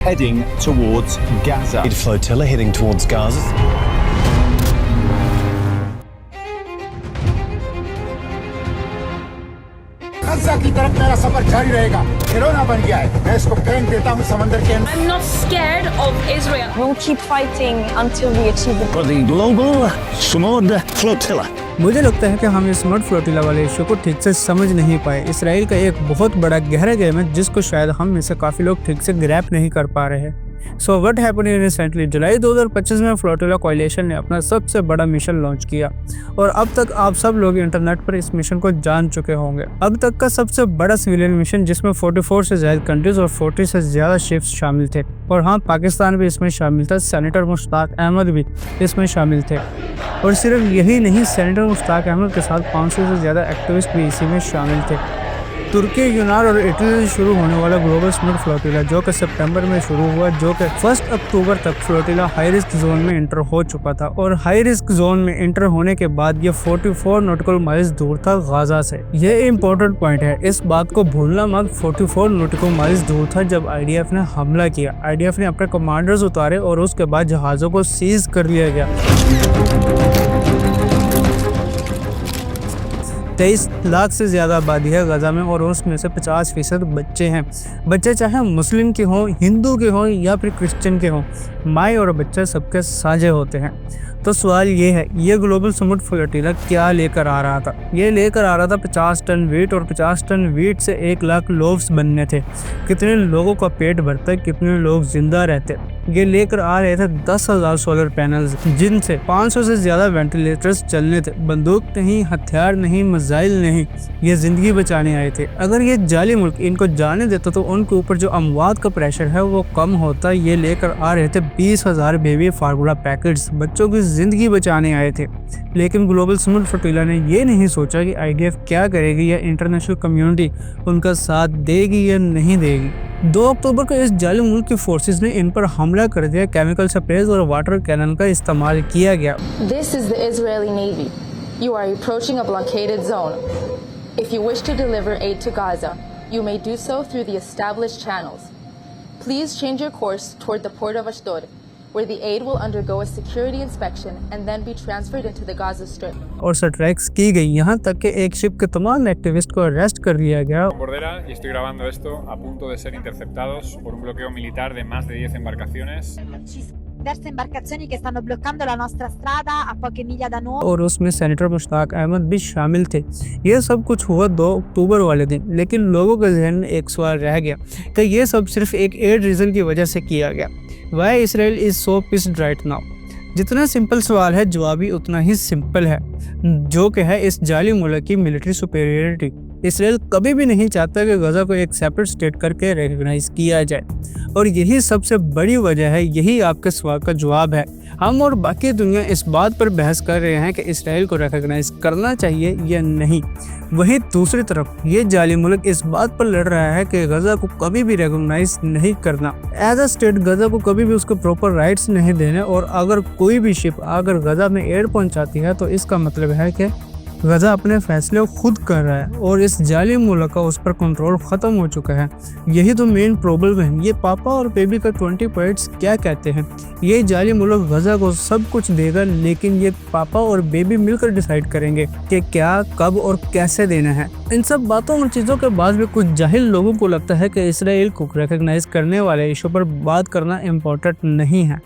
heading towards Gaza. Flotilla heading towards Gaza. गज़ा की तरफ मेरा सफर जारी रहेगा। खिलौना बन गया है, मैं इसको फेंक देता हूँ समंदर के अंदर। I'm not scared of Israel. We'll keep fighting until we achieve the For the global Sword Flotilla. मुझे लगता है कि हम इस स्मर्ट फ्लोटिला वाले इशू को ठीक से समझ नहीं पाए। इसराइल का एक बहुत बड़ा गहरा गेम है जिसको शायद हम में से काफ़ी लोग ठीक से ग्रैप नहीं कर पा रहे हैं। सो व्हाट हैपेंड रिसेंटली, जुलाई 2025 में फ्लोटिला कोलिशन ने अपना सबसे बड़ा मिशन लॉन्च किया और अब तक आप सब लोग इंटरनेट पर इस मिशन को जान चुके होंगे। अब तक का सबसे बड़ा सिविलियन मिशन जिसमें 44 से ज़्यादा कंट्रीज और 40 से ज़्यादा शिप्स शामिल थे और हाँ, पाकिस्तान भी इसमें शामिल था। सेनेटर मुश्ताक अहमद भी इसमें शामिल थे और सिर्फ यही नहीं, सेनेटर मुश्ताक अहमद के साथ 500 से ज़्यादा एक्टिविस्ट भी इसी में शामिल थे। तुर्की, यूनान और इटली से शुरू होने वाला ग्लोबल स्मर्ट फ्लोटिला जो कि सितंबर में शुरू हुआ, जो कि 1 अक्टूबर तक फ्लोटिला हाई रिस्क जोन में इंटर हो चुका था और हाई रिस्क जोन में इंटर होने के बाद ये 44 नॉटिकल माइल्स दूर था गाजा से। ये इम्पोर्टेंट पॉइंट है, इस बात को भूलना मत। 44 नॉटिकल माइल्स दूर था जब IDF ने हमला किया। IDF ने अपने कमांडर्स उतारे और उसके बाद जहाज़ों को सीज कर लिया गया। 23 लाख से ज़्यादा आबादी है गजा में और उसमें से 50% बच्चे हैं। बच्चे चाहे मुस्लिम के हों, हिंदू के हों या फिर क्रिश्चियन के हों, माँ और बच्चे सबके साझे होते हैं। तो सवाल ये है, ये ग्लोबल स्मर्ट फ्लोटिला क्या लेकर आ रहा था? ये लेकर आ रहा था 50 टन वीट और 50 टन वीट से 1 लाख लोव्स बनने थे। कितने लोगों का पेट भरता है, कितने लोग जिंदा रहते। ये लेकर आ रहे थे 10,000 सोलर पैनल्स जिनसे 500 से ज़्यादा वेंटिलेटर्स चलने थे। बंदूक नहीं, हथियार नहीं, मिसाइल नहीं, ये ज़िंदगी बचाने आए थे। अगर ये जाली मुल्क इनको जाने देता तो उनके ऊपर जो अमवात का प्रेशर है वो कम होता। ये लेकर आ रहे थे 20,000 बेबी फार्मूला पैकेट्स, बच्चों की ज़िंदगी बचाने आए थे। लेकिन ग्लोबल स्मर्ट फ्लोटिला ने ये नहीं सोचा कि IDF क्या करेगी या इंटरनेशनल कम्युनिटी उनका साथ देगी या नहीं देगी। 2 अक्टूबर को इस जालिम मुल्क की फोर्सेस ने इन पर हमला कर दिया। केमिकल स्प्रेज और वाटर कैनन का इस्तेमाल किया गया। This is the Israeli Navy. You are approaching a blockaded zone. If you wish to deliver aid to Gaza, you may do so through the established channels. Please change your course toward the port of Ashdod, where the aid will undergo a security inspection and then be transferred into the Gaza Strip. और strikes की गई, यहाँ तक कि एक ship के तमाम activist को अरेस्ट कर लिया गया। Bordera y estoy grabando esto a punto de ser interceptados por un bloqueo militar de más de 10 embarcaciones. Diverse imbarcazioni che stanno bloccando la nostra strada a poche miglia da noi. और उसमें senator Mushtaq Ahmad भी शामिल थे। ये सब कुछ हुआ 2 अक्टूबर वाले दिन, लेकिन लोगों के जहन में एक सवाल रह गया कि ये सब सिर्फ एक एड रीजन की वजह से किया गया। Why Israel is so pissed right now? जितना सिंपल सवाल है, जवाब भी उतना ही सिंपल है, जो कि है इस जाली मुल्क की मिलिट्री सुपेरियरिटी। इसराइल कभी भी नहीं चाहता कि गजा को एक सेपरेट स्टेट करके रिकॉग्नाइज किया जाए और यही सबसे बड़ी वजह है। यही आपके सवाल का जवाब है। हम और बाकी दुनिया इस बात पर बहस कर रहे हैं कि इसराइल को रिकॉग्नाइज करना चाहिए या नहीं। वहीं दूसरी तरफ ये जाली मुल्क इस बात पर लड़ रहा है कि गजा को कभी भी रिकॉग्नाइज नहीं करना। एज अ स्टेट गजा को कभी भी उसके प्रॉपर राइट्स नहीं देने और अगर कोई भी शिप अगर गजा में एड पहुंचाती है तो इसका मतलब है कि गजा अपने फैसले खुद कर रहा है और इस जाली मुल्क का उस पर कंट्रोल ख़त्म हो चुका है। यही तो मेन प्रॉब्लम है। ये पापा और बेबी का 20 पॉइंट्स क्या कहते हैं? ये जाली मुल्क गजा को सब कुछ देगा, लेकिन ये पापा और बेबी मिलकर डिसाइड करेंगे कि क्या, कब और कैसे देना है। इन सब बातों और चीज़ों के बाद भी कुछ जाहिल लोगों को लगता है कि इसराइल को रिकॉग्नाइज करने वाले इशू पर बात करना इम्पोर्टेंट नहीं है।